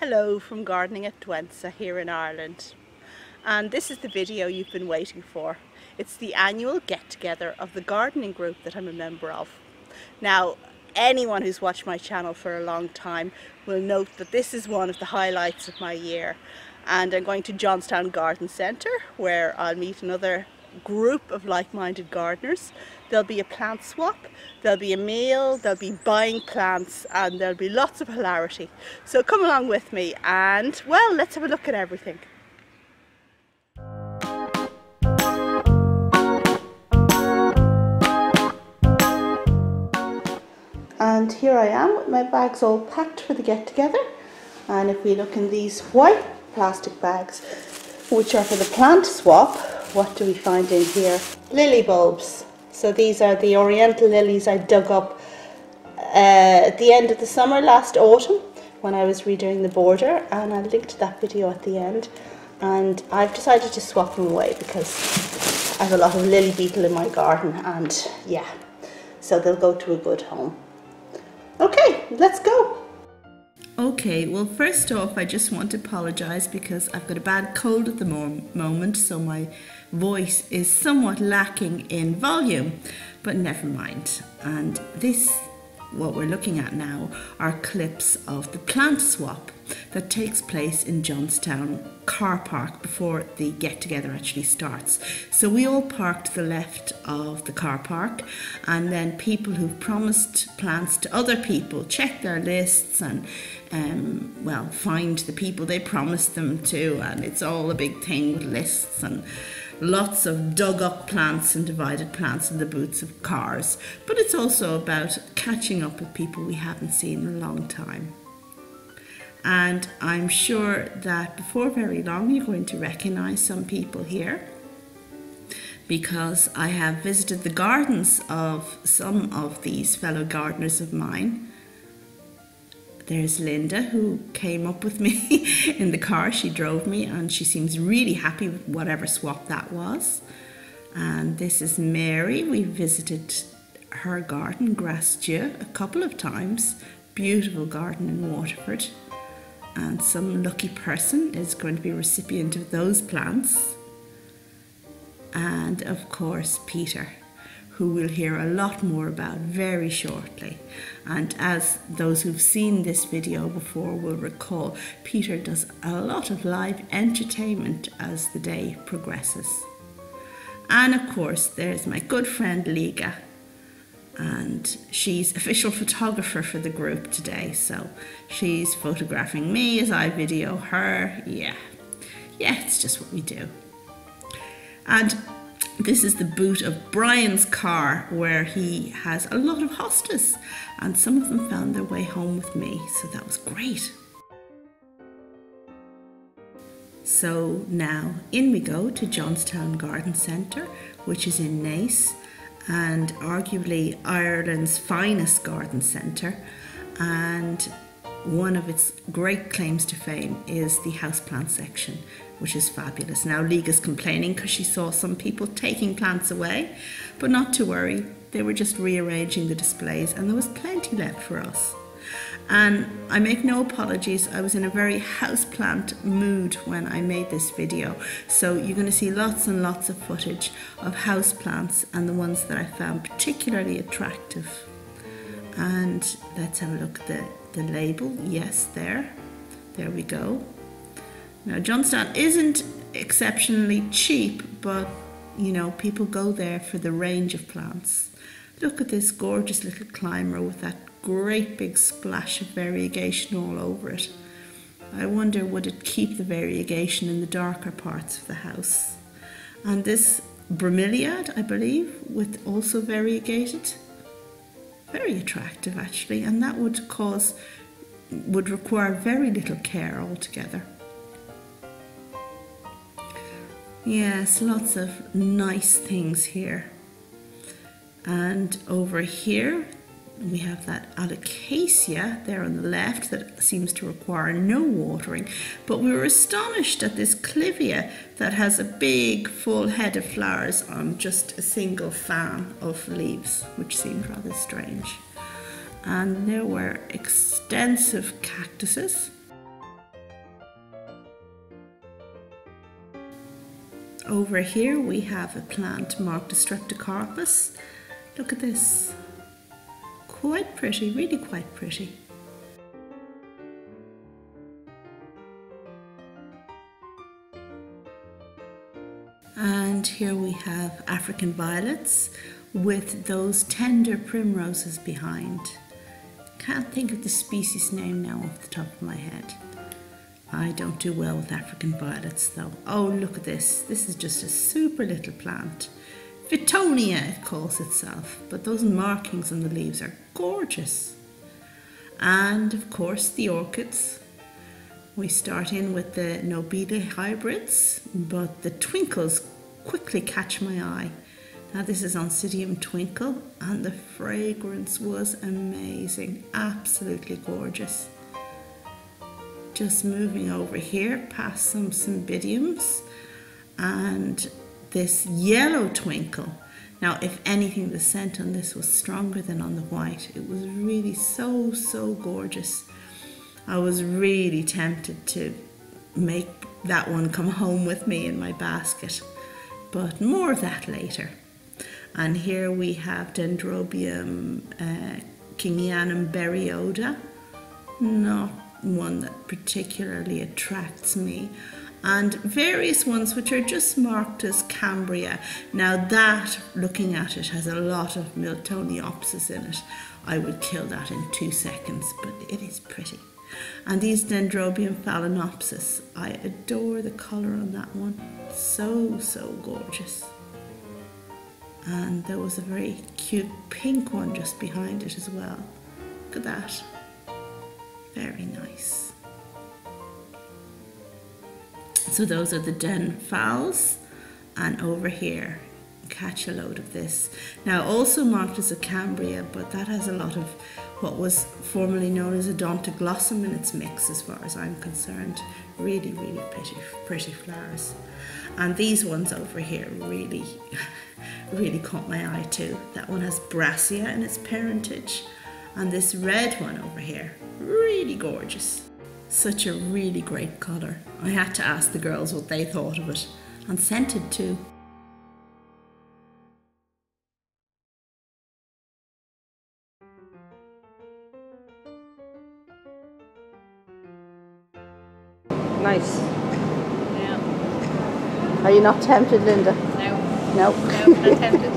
Hello from gardening at Douentza here in Ireland, and this is the video you've been waiting for. It's the annual get-together of the gardening group that I'm a member of. Now, anyone who's watched my channel for a long time will note that this is one of the highlights of my year, and I'm going to Johnstown Garden Centre where I'll meet another group of like-minded gardeners. There'll be a plant swap, there'll be a meal, there'll be buying plants, and there'll be lots of hilarity. So come along with me and, well, let's have a look at everything. And here I am with my bags all packed for the get-together. And if we look in these white plastic bags, which are for the plant swap, what do we find in here? Lily bulbs. So these are the oriental lilies I dug up at the end of the summer last autumn when I was redoing the border, and I'll link to that video at the end. And I've decided to swap them away because I have a lot of lily beetle in my garden, and yeah, so they'll go to a good home. Okay, let's go. Okay, well, first off, I just want to apologise because I've got a bad cold at the moment, so my voice is somewhat lacking in volume, but never mind. And what we're looking at now are clips of the plant swap that takes place in Johnstown car park before the get-together actually starts. So we all park to the left of the car park, and then people who've promised plants to other people check their lists and well, find the people they promised them to, and it's all a big thing with lists and lots of dug up plants and divided plants in the boots of cars. But it's also about catching up with people we haven't seen in a long time. And I'm sure that before very long you're going to recognise some people here, because I have visited the gardens of some of these fellow gardeners of mine. There's Linda, who came up with me in the car. She drove me, and she seems really happy with whatever swap that was. And this is Mary. We visited her garden, Grass Dieu, a couple of times. Beautiful garden in Waterford. And some lucky person is going to be a recipient of those plants. And of course, Peter, who we'll hear a lot more about very shortly. And as those who've seen this video before will recall, Peter does a lot of live entertainment as the day progresses. And of course, there's my good friend Liga, and she's official photographer for the group today, so she's photographing me as I video her. Yeah, it's just what we do. And this is the boot of Brian's car, where he has a lot of hostas, and some of them found their way home with me, so that was great. So now in we go to Johnstown Garden Centre, which is in Naas, and arguably Ireland's finest garden centre, and one of its great claims to fame is the houseplant section, which is fabulous. Now Liga's complaining because she saw some people taking plants away, but not to worry, they were just rearranging the displays and there was plenty left for us. And I make no apologies, I was in a very houseplant mood when I made this video, so you're going to see lots and lots of footage of houseplants and the ones that I found particularly attractive. And let's have a look at the label. Yes, there we go. Now Johnstown isn't exceptionally cheap, but you know, people go there for the range of plants. Look at this gorgeous little climber with that great big splash of variegation all over it. I wonder, would it keep the variegation in the darker parts of the house? And this bromeliad, I believe, with also variegated. Very attractive actually, and that would require very little care altogether. Yes, lots of nice things here. And over here we have that alocasia there on the left that seems to require no watering, but we were astonished at this clivia that has a big full head of flowers on just a single fan of leaves, which seemed rather strange. And there were extensive cactuses. Over here we have a plant marked as Streptocarpus. Look at this. Quite pretty, really quite pretty. And here we have African violets with those tender primroses behind. Can't think of the species name now off the top of my head. I don't do well with African violets though. Oh, look at this. This is just a super little plant. Fittonia it calls itself, but those markings on the leaves are gorgeous. And of course the orchids. We start in with the nobile hybrids, but the twinkles quickly catch my eye. Now this is Oncidium Twinkle, and the fragrance was amazing, absolutely gorgeous. Just moving over here past some cymbidiums and this yellow twinkle. Now if anything, the scent on this was stronger than on the white. It was really so gorgeous. I was really tempted to make that one come home with me in my basket, but more of that later. And here we have Dendrobium Kingianum berioda, not one that particularly attracts me, and various ones which are just marked as Cambria. Now that, looking at it, has a lot of Miltoniopsis in it. I would kill that in 2 seconds, but it is pretty. And these Dendrobium phalaenopsis, I adore the colour on that one. So gorgeous. And there was a very cute pink one just behind it as well. Look at that. Very nice. So those are the Den phals, and over here, catch a load of this. Now also marked as a Cambria, but that has a lot of what was formerly known as Odontoglossum in its mix as far as I'm concerned. Really pretty flowers. And these ones over here really caught my eye too. That one has Brassia in its parentage, and this red one over here, really gorgeous. Such a really great colour. I had to ask the girls what they thought of it, and scented too. Nice. Are you not tempted, Linda? No. No. No, not tempted.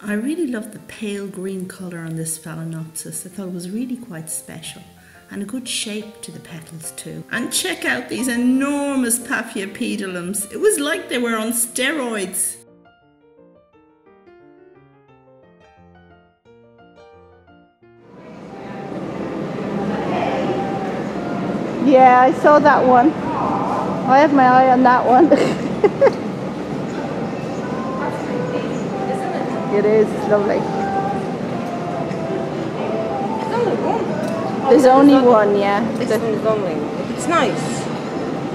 I really love the pale green colour on this Phalaenopsis. I thought it was really quite special, and a good shape to the petals too. And check out these enormous Paphiopedilums. It was like they were on steroids. Yeah, I saw that one. I have my eye on that one. It is, it's lovely. There's only one, yeah. This one is only. It's nice.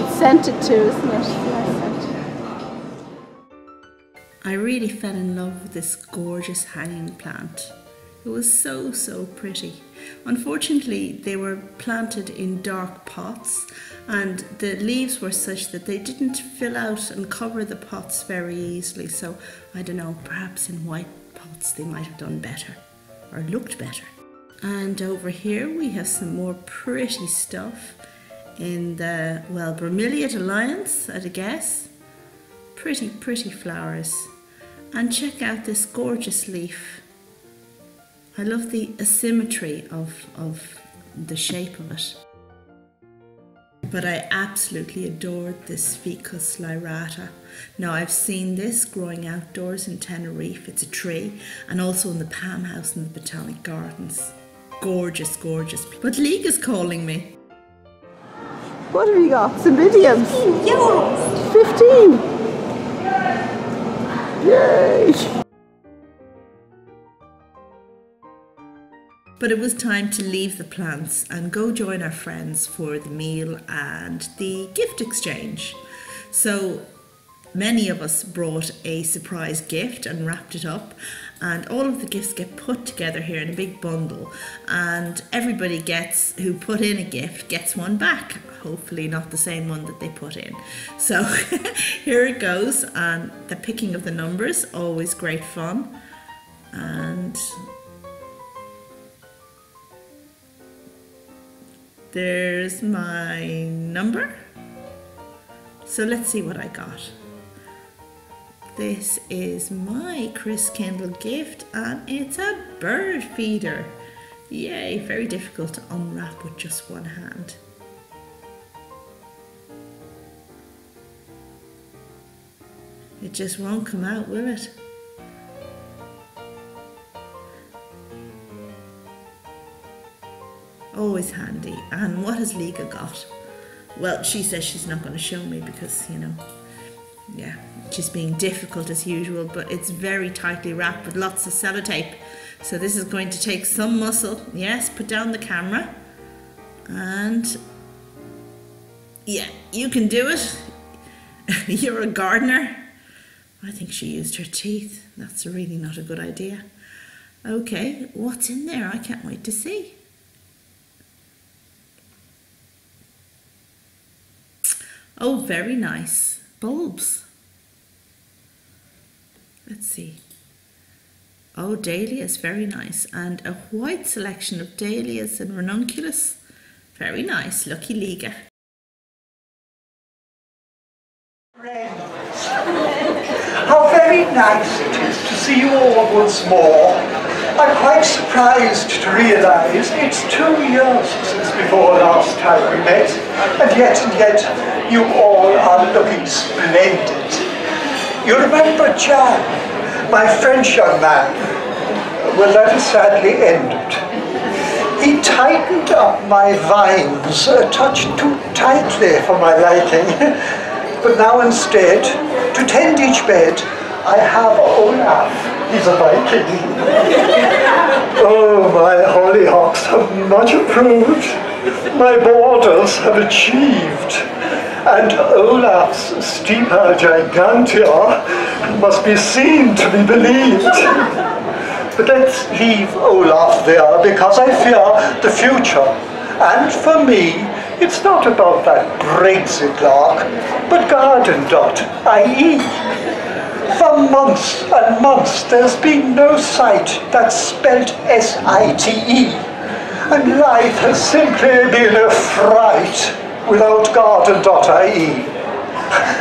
It's scented too, isn't it? Nice scent. I really fell in love with this gorgeous hanging plant. It was so pretty. Unfortunately, they were planted in dark pots, and the leaves were such that they didn't fill out and cover the pots very easily. So I don't know, perhaps in white pots they might have done better, or looked better. And over here we have some more pretty stuff in the, well, Bromeliad Alliance, I'd guess. Pretty flowers. And check out this gorgeous leaf. I love the asymmetry of the shape of it. But I absolutely adored this Ficus lyrata. Now I've seen this growing outdoors in Tenerife. It's a tree, and also in the Palm House in the Botanic Gardens. Gorgeous. But League is calling me. What have you got? Cymbidiums? Yes! 15! Yay! But it was time to leave the plants and go join our friends for the meal and the gift exchange. So many of us brought a surprise gift and wrapped it up, and all of the gifts get put together here in a big bundle, and everybody who put in a gift gets one back, hopefully not the same one that they put in. So here it goes, and the picking of the numbers, always great fun. And there's my number. So let's see what I got. This is my Chris Kindle gift, and it's a bird feeder. Yay, very difficult to unwrap with just one hand. It just won't come out, will it? Always handy. And what has Liga got? Well, she says she's not going to show me because, you know, yeah, she's being difficult as usual, but it's very tightly wrapped with lots of sellotape. So this is going to take some muscle. Yes, put down the camera. And yeah, you can do it. You're a gardener. I think she used her teeth. That's really not a good idea. Okay, what's in there? I can't wait to see. Oh, very nice. Bulbs. Let's see. Oh, dahlias, very nice. And a white selection of dahlias and ranunculus. Very nice. Lucky Liga. How very nice it is to see you all once more. I'm quite surprised to realise it's 2 years since before last time we met, and yet you all are looking splendid. You remember Jan, my French young man? Well, that is sadly ended. He tightened up my vines a touch too tightly for my liking, but now instead, to tend each bed, I have Olaf. He's a Viking. Oh, my hollyhocks have much improved. My borders have achieved. And Olaf's Stipa gigantea must be seen to be believed. But let's leave Olaf there, because I fear the future. And for me, it's not about that Brexit lark, but garden.ie. For months and months there's been no site that's spelt S-I-T-E, and life has simply been a fright without garden.ie.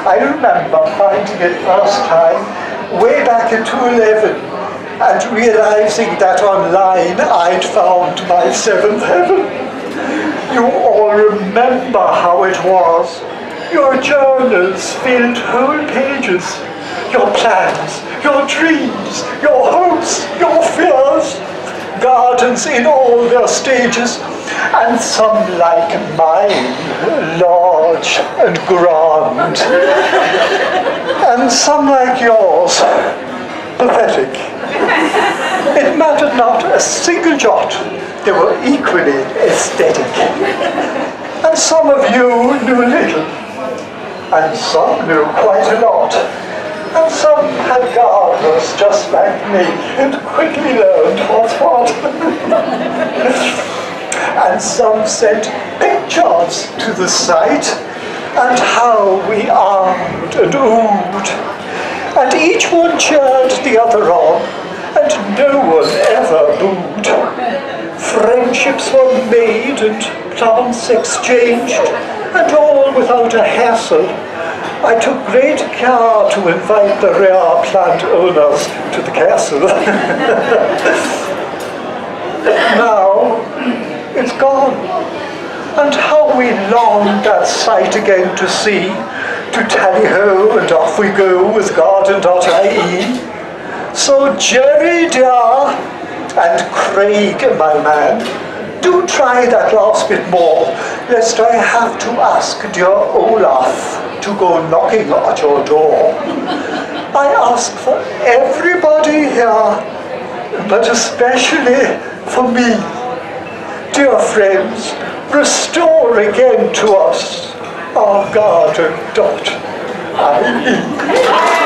I remember finding it first time way back in 2011 and realizing that online I'd found my seventh heaven. You all remember how it was. Your journals filled whole pages. Your plans, your dreams, your hopes, your fears, gardens in all their stages, and some like mine, large and grand, and some like yours, pathetic. It mattered not a single jot, they were equally aesthetic. And some of you knew little, and some knew quite a lot. And some had gardeners just like me and quickly learned what's what. And some sent pictures to the site and how we armed and oohed. And each one cheered the other on and no one ever booed. Friendships were made and plants exchanged, and all without a hassle. I took great care to invite the rare plant owners to the castle. Now, it's gone. And how we longed that sight again to see, to tally-ho and off we go with garden.ie. So Jerry dear, and Craig my man, do try that last bit more, lest I have to ask dear Olaf to go knocking at your door. I ask for everybody here, but especially for me. Dear friends, restore again to us our garden.ie. I eat.